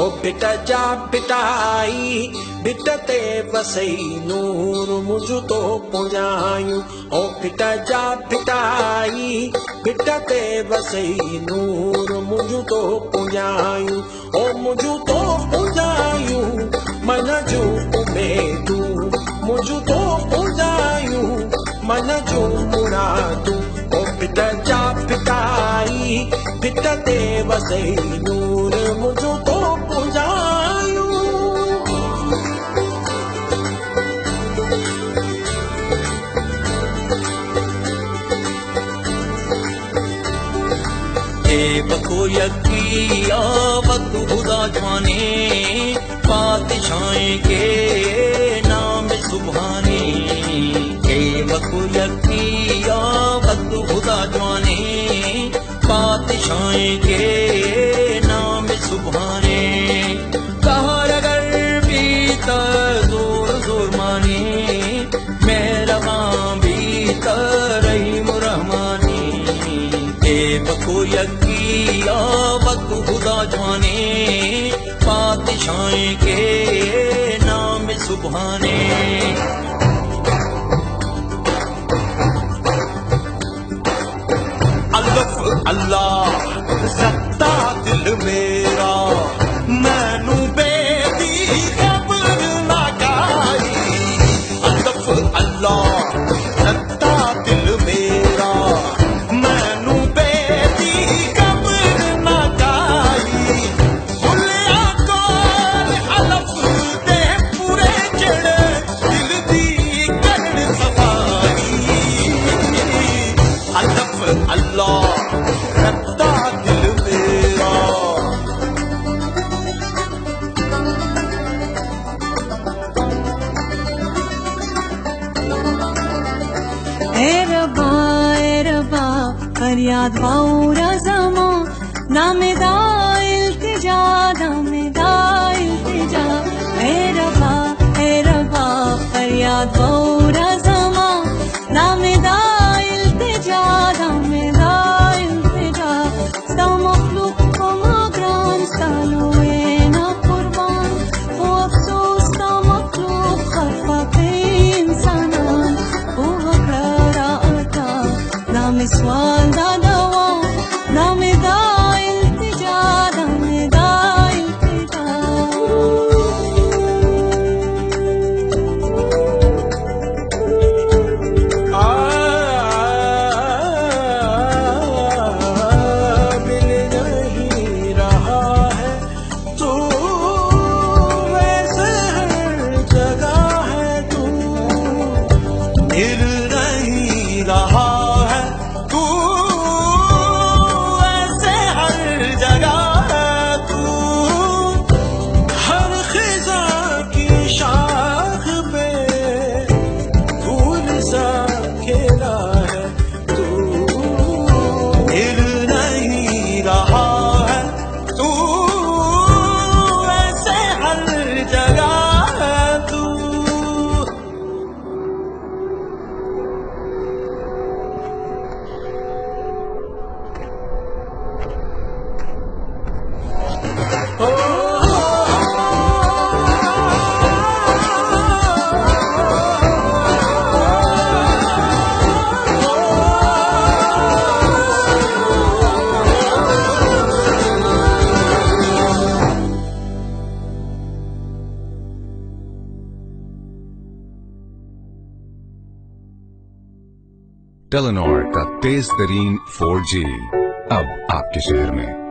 ओ bit जा बिटाई bit ते वसई नूर मुझ तो पुञायूं ओ बिट जा बिटाई बिट ते वसई नूर मुझ तो पुञायूं ओ मुझ तो पुञायूं मन जूं उमेदूं मुझ तो पुञायूं मन जूं मुरादूं ओ बिट जा बिटाई बिट ते वसई नूर मुझ तो पुञायूं बको यकिया वक्त खुदा जवाने पातशाहें के नाम सुभाने बको यकिया वक्त खुदा जवाने पातशाहें के नाम सुभाने कहर अगर भीतर जोर जोर माने मेहरबान भीतर रहीम रहमानी बको यकिया वक्त खुदा जवाने पातशाहें के नाम सुभाने अल्लाह अल्लाह सत्ता दिल मेरा मैनू बेदी खबर ना गाई अल्लाह अल्लाह सत्ता दिल मेरा मैनू बेदी खबर ना गाई भुलिया कौन अलफ दे पूरे जड़े दिल दी करन सफाई अल्लाह अल्लाह सत्ता दिल मेरा ए रबा फरियाद वाऊरा ज़मा नामेदा इल्तिजा ए रबा फरियाद वाऊरा ज़मा नामेदा इल्तिजा sta मखलूक को मगरान सालोए ना कुर्बान वो अफसोस ता मखलूक खफा पे इंसानान वो हकरा अता नाम सवाल दा दवा नाम दा इल्तिजा मिल नहीं रहा है तू वैसे हर जगह है तू मिल नहीं रहा है तू वैसे हर जगह है तू हर खिजा की शाख पे फूल सा खेला है तू मिल नहीं रहा है तू वैसे हर जगह है तू टेलेनॉर का तेज तरीन 4G अब आपके शहर में।